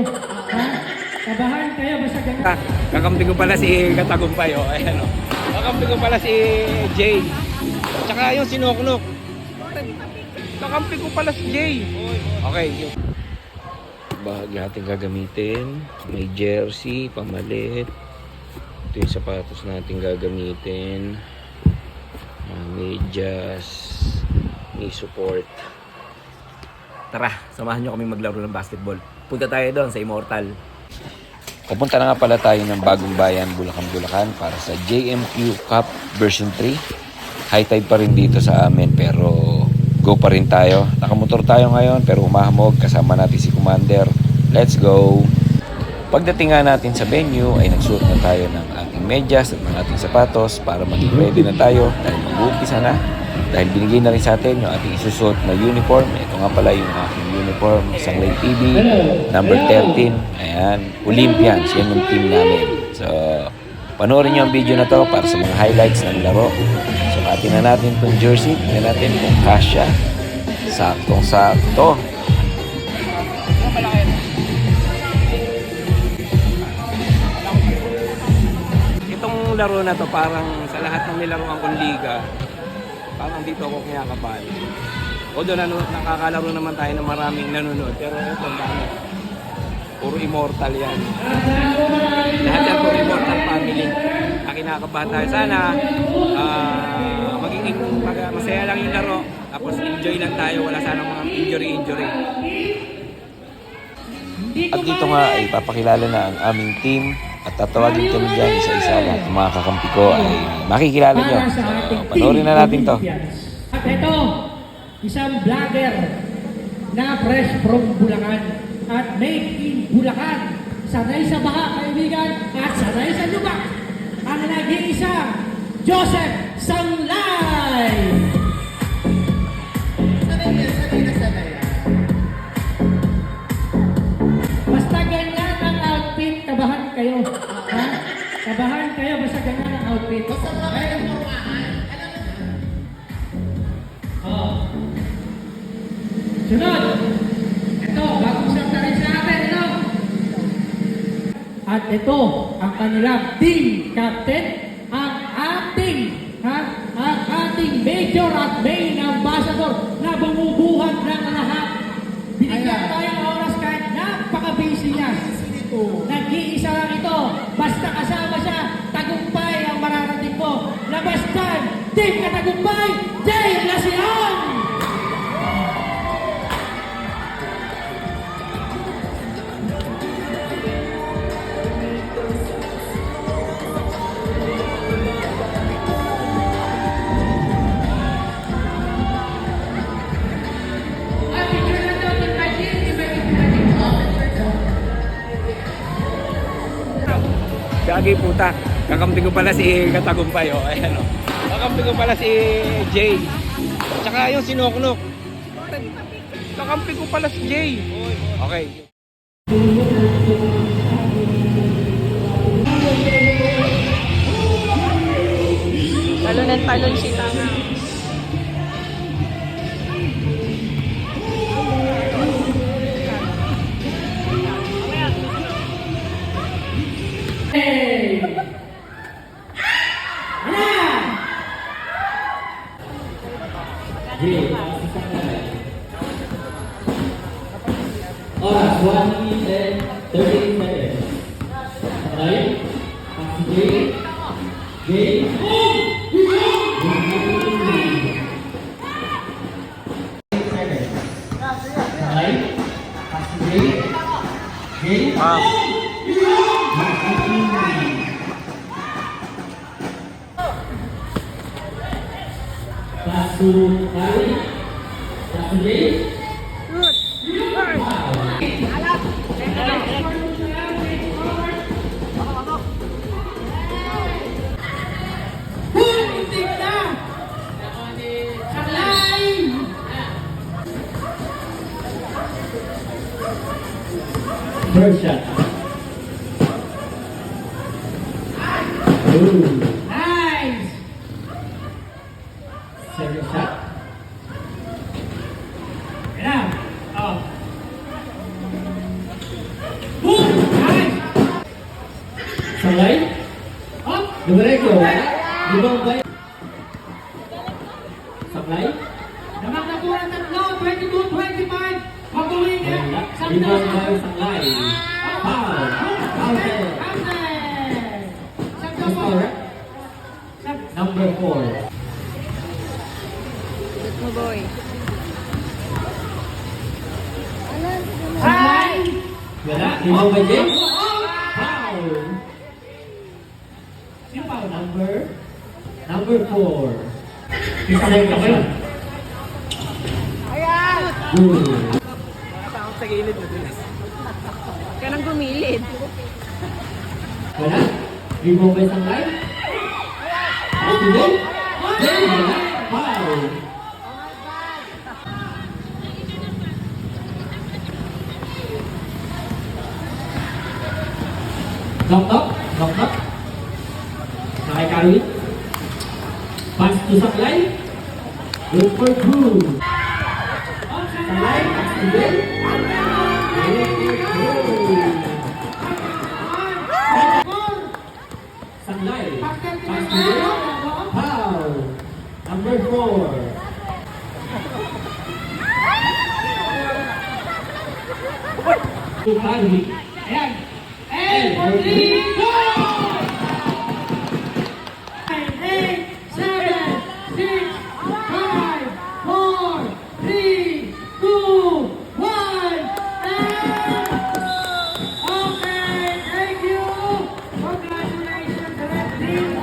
Ha? Kabahan kayo basta ganun. Kakampi ko pala si Katagumpay, oh. Ayan, oh. Kakampi ko pala si Jay. Tsaka yung sinuknok. Kakampi ko pala si Jay. Okay. Bahagi ating gagamitin. May jersey, pamalit. Ito yung sapatos natin gagamitin. Medyas. May support. Tara, samahan nyo kami maglaro ng basketball. Punta tayo doon sa Immortal. Pupunta na nga pala tayo ng Bagong Bayan, Bulacan para sa JMQ Cup version 3. High tide pa rin dito sa amin pero go pa rin tayo. Nakamotor tayo ngayon pero humahamog. Kasama natin si Commander. Let's go! Pagdating nga natin sa venue ay nagsuot na tayo ng ating medyas at ng ating sapatos para maging ready na tayo dahil mag-uumpisa na. Dahil binigay na rin sa atin yung ating isusuot na uniform. Ito nga pala yung aking uniform, Sanglay TV, number 13. Ayan, Olympians, yan yung team namin. So, panoorin nyo ang video na to para sa mga highlights ng laro. Sukatin na natin itong jersey. Tingnan natin kung kasya. Saktong-sakto. Itong laro na to parang sa lahat ng nilaruan kong liga, parang dito ako kinakabahan. Although nakakalaro naman tayo ng maraming nanonood, pero ito dami. Puro Immortal yan. Lahat yan puro Immortal family. Kinakabahan tayo. Sana magiging masaya lang yung laro. Tapos enjoy lang tayo. Wala sana mga injury. At dito nga ay papakilala na ang aming team. At tatawagin kami dyan isa-isa lahat ng mga kakampi ko ay makikilala nyo. So, panoorin na natin to. At ito, isang vlogger na fresh from Bulacan at made in Bulacan. Sanay sa baha, kaibigan, at sanay sa lubak. Ang nag-iisang Joseph Sanglay! Basta ganyan ang outfit, kabahan kayo. Ha? Kabahan kayo, basta ganyan ang outfit. Basta ganyan ang outfit. Oh. Sunod! Ito, bagong sakta rin sa atin, ito. At ito, ang kanilang team captain, ang ating major at main ambassador na bumubuhat ng lahat. Binigyan tayo ng oras kahit napaka-busy niya. Nag-iisa lang ito. Basta kasama siya, tagumpay ang mararating mo. Labas dyan, team Katagumpay, Jay Lasion! Gagi puta. Kakampi ko pala si Katagumpay, oh. Ayan, oh. Kakampi ko pala si Jay. Tsaka yung sinuknok. Kakampi ko pala si Jay. Okay. Talon si Tama. Hey! Ayan! Oras, 1 minute and 30 seconds. Okay? Game. First shot. Ooh. Nice. Second shot. Get out. Oh. Numereko. Limang bay. Saklay. Namang natura tatlo, 22-25. Pag-uwi na. Limang bay saklay. Foul. Counted. Score. Number 4. Mo boy. Hi! Wala. Limang bay James. Foul. Sino pa? Number 4. Isang kayo. Ayan! Good. Sa gilid na dulas. Ka nang gumilid. Wala. Limang bay saklay. Today. Wala. Foul. Knock. Sakay Caroline. Pass to Saklay. Good for two. Saklay, pass to Ben. Saklay, pass to Ben. Foul. Number 4. To Caroline. Ayan. And for 3, go! 8, 7, 6, 5, 4, 3, 2, 1, and... Okay, thank you! Congratulations, Red Team!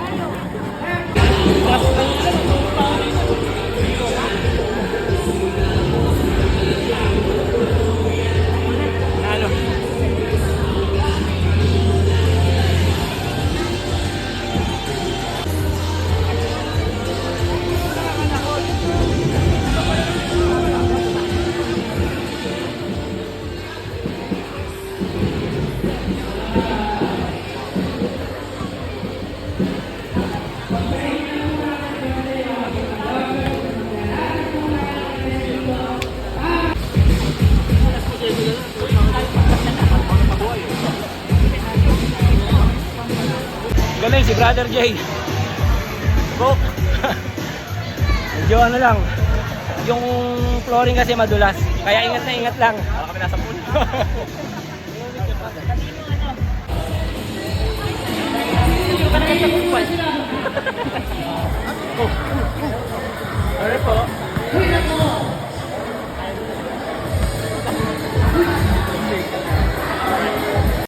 Galing si Brother Jay. Bro. Medyo ano lang. Yung flooring kasi madulas. Kaya ingat na ingat lang. Baka kami nasa pool. Yung ka na sa kupal. Ano po? Uy, nako!